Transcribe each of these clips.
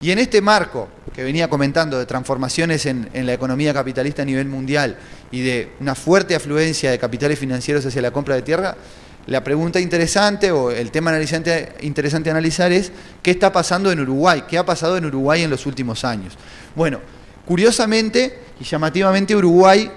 Y en este marco que venía comentando de transformaciones en la economía capitalista a nivel mundial y de una fuerte afluencia de capitales financieros hacia la compra de tierra, la pregunta interesante o el tema interesante a analizar es ¿qué está pasando en Uruguay? ¿Qué ha pasado en Uruguay en los últimos años? Bueno, curiosamente y llamativamente Uruguay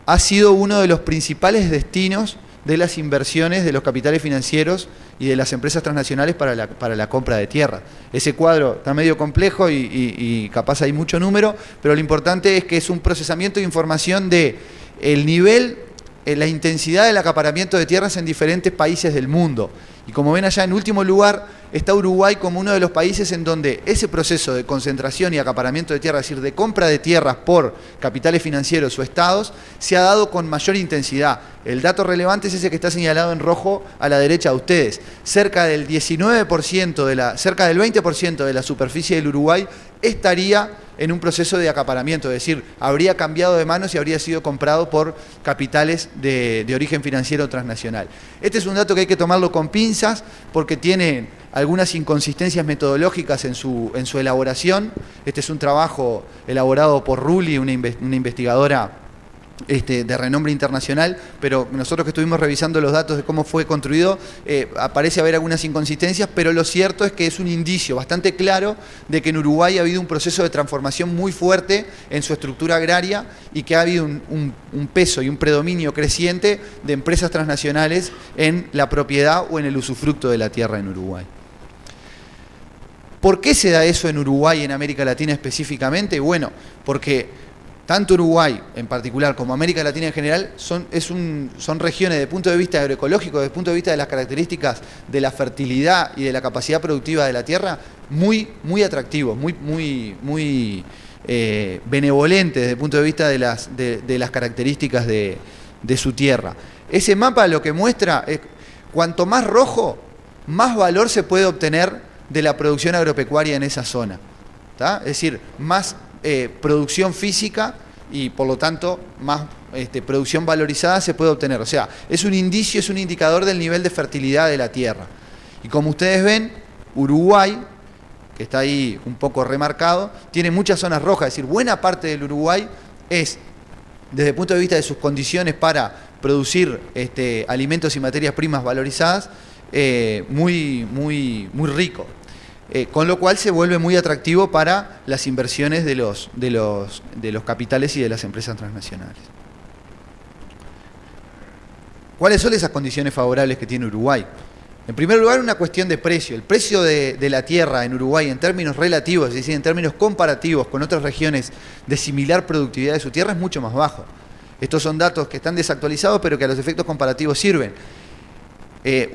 ha sido uno de los principales destinos de las inversiones de los capitales financieros y de las empresas transnacionales para la compra de tierra. Ese cuadro está medio complejo y capaz hay mucho número, pero lo importante es que es un procesamiento de información de el nivel, la intensidad del acaparamiento de tierras en diferentes países del mundo. Y como ven allá, en último lugar está Uruguay como uno de los países en donde ese proceso de concentración y acaparamiento de tierras, es decir, de compra de tierras por capitales financieros o estados, se ha dado con mayor intensidad. El dato relevante es ese que está señalado en rojo a la derecha de ustedes. Cerca del 19%, cerca del 20% de la superficie del Uruguay estaría en un proceso de acaparamiento, es decir, habría cambiado de manos y habría sido comprado por capitales de origen financiero transnacional. Este es un dato que hay que tomarlo con pinzas porque tiene algunas inconsistencias metodológicas en su elaboración. Este es un trabajo elaborado por Rulli, una investigadora de renombre internacional, pero nosotros que estuvimos revisando los datos de cómo fue construido, parece haber algunas inconsistencias, pero lo cierto es que es un indicio bastante claro de que en Uruguay ha habido un proceso de transformación muy fuerte en su estructura agraria y que ha habido un peso y un predominio creciente de empresas transnacionales en la propiedad o en el usufructo de la tierra en Uruguay. ¿Por qué se da eso en Uruguay y en América Latina específicamente? Bueno, porque tanto Uruguay en particular como América Latina en general son regiones desde el punto de vista agroecológico, desde el punto de vista de las características de la fertilidad y de la capacidad productiva de la tierra, muy atractivos, muy benevolentes desde el punto de vista de las características de su tierra. Ese mapa lo que muestra es cuanto más rojo, más valor se puede obtener de la producción agropecuaria en esa zona, ¿tá? Es decir, más producción física y por lo tanto más producción valorizada se puede obtener. O sea, es un indicio, es un indicador del nivel de fertilidad de la tierra. Y como ustedes ven, Uruguay, que está ahí un poco remarcado, tiene muchas zonas rojas, es decir, buena parte del Uruguay es, desde el punto de vista de sus condiciones para producir alimentos y materias primas valorizadas, muy rico. Con lo cual se vuelve muy atractivo para las inversiones de los capitales y de las empresas transnacionales. ¿Cuáles son esas condiciones favorables que tiene Uruguay? En primer lugar, una cuestión de precio. El precio de la tierra en Uruguay en términos relativos, es decir, en términos comparativos con otras regiones de similar productividad de su tierra, es mucho más bajo. Estos son datos que están desactualizados, pero que a los efectos comparativos sirven.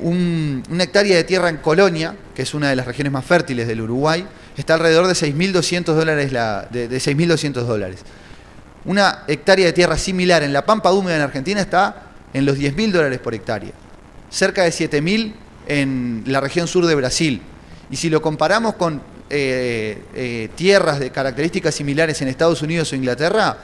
Una hectárea de tierra en Colonia, que es una de las regiones más fértiles del Uruguay, está alrededor de $6.200. Una hectárea de tierra similar en la Pampa Húmeda en Argentina está en los $10.000 por hectárea. Cerca de 7.000 en la región sur de Brasil. Y si lo comparamos con tierras de características similares en Estados Unidos o Inglaterra,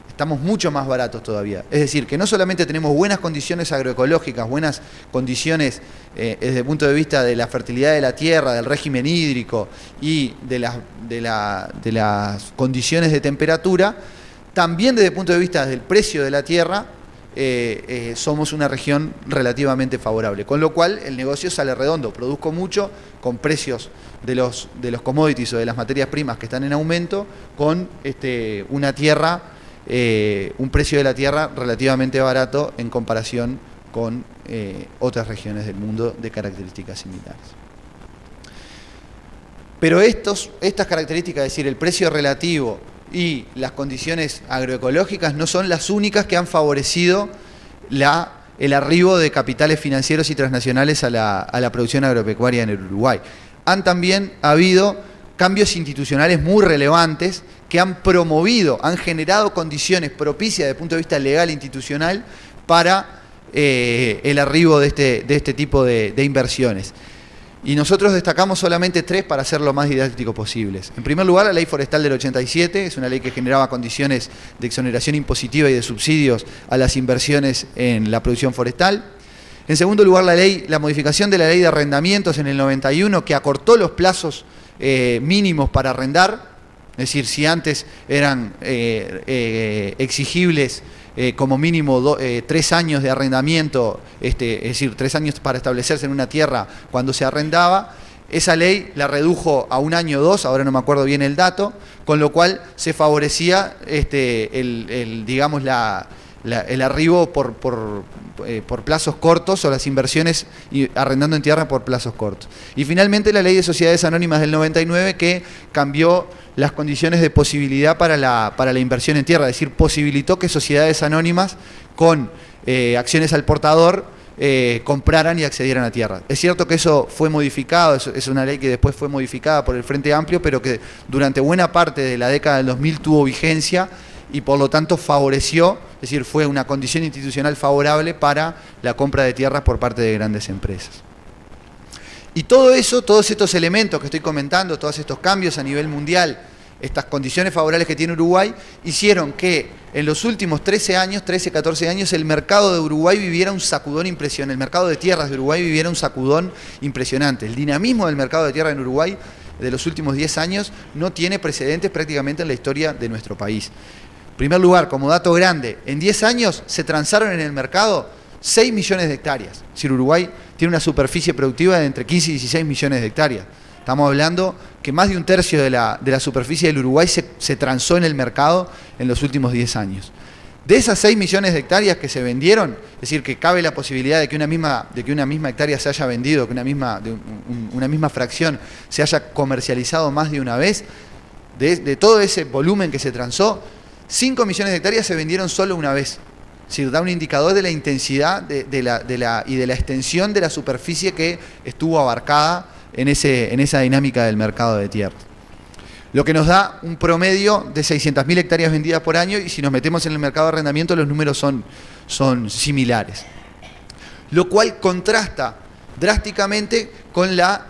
estamos mucho más baratos todavía. Es decir, que no solamente tenemos buenas condiciones agroecológicas, buenas condiciones desde el punto de vista de la fertilidad de la tierra, del régimen hídrico y de las condiciones de temperatura, también desde el punto de vista del precio de la tierra, somos una región relativamente favorable. Con lo cual el negocio sale redondo, produzco mucho con precios de los commodities o de las materias primas que están en aumento, con una tierra, un precio de la tierra relativamente barato en comparación con otras regiones del mundo de características similares. Pero estas características, es decir, el precio relativo y las condiciones agroecológicas no son las únicas que han favorecido el arribo de capitales financieros y transnacionales a la producción agropecuaria en el Uruguay. Han también habido cambios institucionales muy relevantes que han promovido, han generado condiciones propicias desde el punto de vista legal e institucional para el arribo de este tipo de inversiones. Y nosotros destacamos solamente tres para ser lo más didáctico posibles. En primer lugar, la Ley Forestal del 87, es una ley que generaba condiciones de exoneración impositiva y de subsidios a las inversiones en la producción forestal. En segundo lugar, la modificación de la Ley de Arrendamientos en el 91, que acortó los plazos mínimos para arrendar. Es decir, si antes eran exigibles como mínimo 3 años de arrendamiento, es decir, 3 años para establecerse en una tierra cuando se arrendaba, esa ley la redujo a 1 año o 2, ahora no me acuerdo bien el dato, con lo cual se favorecía digamos, el arribo por plazos cortos o las inversiones arrendando en tierra por plazos cortos. Y finalmente la ley de sociedades anónimas del 99 que cambió las condiciones de posibilidad para la inversión en tierra, es decir, posibilitó que sociedades anónimas con acciones al portador compraran y accedieran a tierra. Es cierto que eso fue modificado, es una ley que después fue modificada por el Frente Amplio, pero que durante buena parte de la década del 2000 tuvo vigencia y por lo tanto favoreció, es decir, fue una condición institucional favorable para la compra de tierras por parte de grandes empresas. Y todo eso, todos estos elementos que estoy comentando, todos estos cambios a nivel mundial, estas condiciones favorables que tiene Uruguay, hicieron que en los últimos 13, 14 años, el mercado de Uruguay viviera un sacudón impresionante, el mercado de tierras de Uruguay viviera un sacudón impresionante. El dinamismo del mercado de tierra en Uruguay de los últimos 10 años no tiene precedentes prácticamente en la historia de nuestro país. En primer lugar, como dato grande, en 10 años se transaron en el mercado 6 millones de hectáreas. Es decir, Uruguay tiene una superficie productiva de entre 15 y 16 millones de hectáreas. Estamos hablando que más de 1/3 de la superficie del Uruguay se transó en el mercado en los últimos 10 años. De esas 6 millones de hectáreas que se vendieron, es decir, que cabe la posibilidad de que una misma hectárea se haya vendido, que una misma fracción se haya comercializado más de una vez, de todo ese volumen que se transó, 5 millones de hectáreas se vendieron solo una vez. Es decir, da un indicador de la intensidad y de la extensión de la superficie que estuvo abarcada en esa dinámica del mercado de tierras. Lo que nos da un promedio de 600.000 hectáreas vendidas por año, y si nos metemos en el mercado de arrendamiento los números son similares. Lo cual contrasta drásticamente con la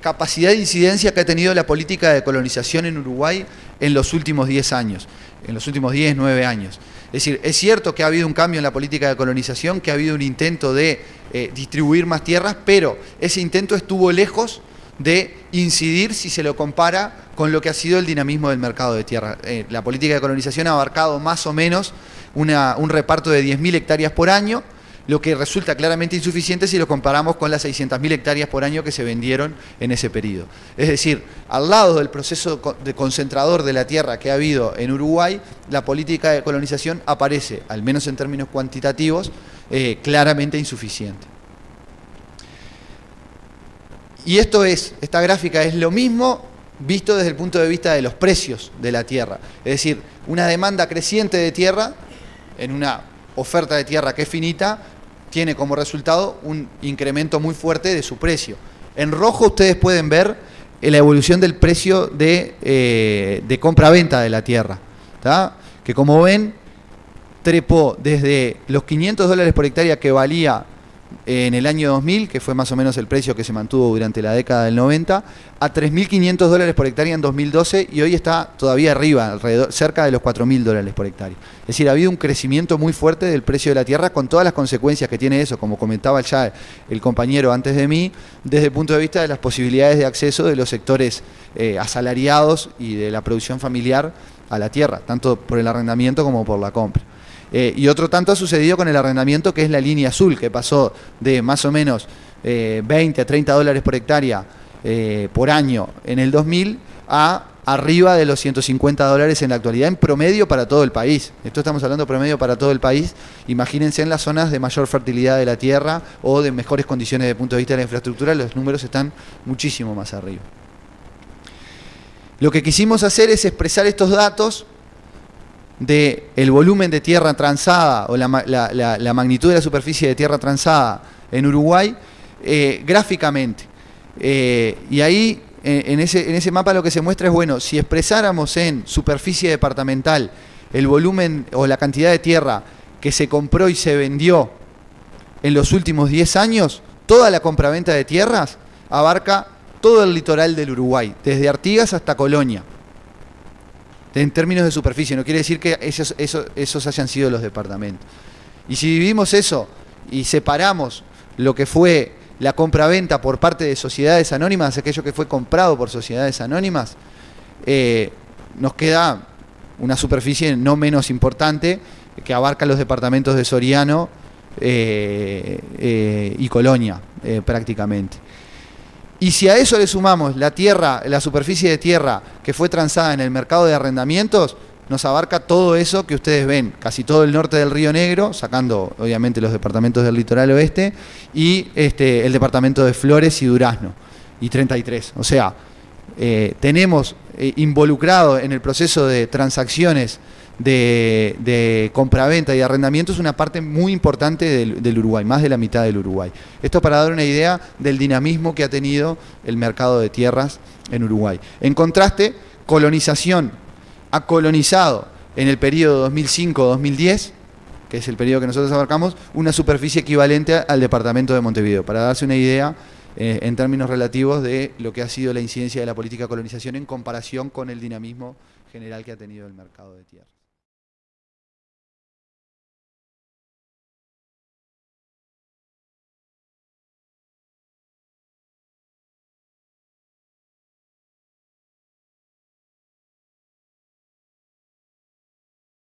capacidad de incidencia que ha tenido la política de colonización en Uruguay en los últimos 10 años, en los últimos 10, 9 años. Es decir, es cierto que ha habido un cambio en la política de colonización, que ha habido un intento de distribuir más tierras, pero ese intento estuvo lejos de incidir si se lo compara con lo que ha sido el dinamismo del mercado de tierra. La política de colonización ha abarcado más o menos un reparto de 10.000 hectáreas por año, lo que resulta claramente insuficiente si lo comparamos con las 600.000 hectáreas por año que se vendieron en ese periodo. Es decir, al lado del proceso de concentrador de la tierra que ha habido en Uruguay, la política de colonización aparece, al menos en términos cuantitativos, claramente insuficiente. Y esta gráfica es lo mismo visto desde el punto de vista de los precios de la tierra. Es decir, una demanda creciente de tierra en una oferta de tierra que es finita, tiene como resultado un incremento muy fuerte de su precio. En rojo ustedes pueden ver la evolución del precio de compra-venta de la tierra, ¿tá? Que como ven, trepó desde los $500 por hectárea que valía en el año 2000, que fue más o menos el precio que se mantuvo durante la década del 90, a $3.500 por hectárea en 2012, y hoy está todavía arriba, cerca de los $4.000 por hectárea. Es decir, ha habido un crecimiento muy fuerte del precio de la tierra, con todas las consecuencias que tiene eso, como comentaba ya el compañero antes de mí, desde el punto de vista de las posibilidades de acceso de los sectores asalariados y de la producción familiar a la tierra, tanto por el arrendamiento como por la compra. Y otro tanto ha sucedido con el arrendamiento, que es la línea azul, que pasó de más o menos 20 a $30 por hectárea por año en el 2000 a arriba de los $150 en la actualidad, en promedio para todo el país. Esto estamos hablando promedio para todo el país. Imagínense en las zonas de mayor fertilidad de la tierra o de mejores condiciones desde el punto de vista de la infraestructura, los números están muchísimo más arriba. Lo que quisimos hacer es expresar estos datos del volumen de tierra transada o la magnitud de la superficie de tierra transada en Uruguay gráficamente. Y ahí en ese mapa lo que se muestra es, bueno, si expresáramos en superficie departamental el volumen o la cantidad de tierra que se compró y se vendió en los últimos 10 años, toda la compraventa de tierras abarca todo el litoral del Uruguay, desde Artigas hasta Colonia. En términos de superficie, no quiere decir que esos hayan sido los departamentos. Y si dividimos eso y separamos lo que fue la compraventa por parte de sociedades anónimas, aquello que fue comprado por sociedades anónimas, nos queda una superficie no menos importante que abarca los departamentos de Soriano y Colonia, prácticamente. Y si a eso le sumamos la superficie de tierra que fue transada en el mercado de arrendamientos, nos abarca todo eso que ustedes ven, casi todo el norte del Río Negro, sacando obviamente los departamentos del litoral oeste, y el departamento de Flores y Durazno, y 33. O sea, tenemos involucrado en el proceso de transacciones de compraventa y arrendamientos una parte muy importante del Uruguay, más de la mitad del Uruguay. Esto para dar una idea del dinamismo que ha tenido el mercado de tierras en Uruguay. En contraste, colonización ha colonizado en el periodo 2005-2010, que es el periodo que nosotros abarcamos, una superficie equivalente al departamento de Montevideo, para darse una idea en términos relativos de lo que ha sido la incidencia de la política de colonización en comparación con el dinamismo general que ha tenido el mercado de tierras.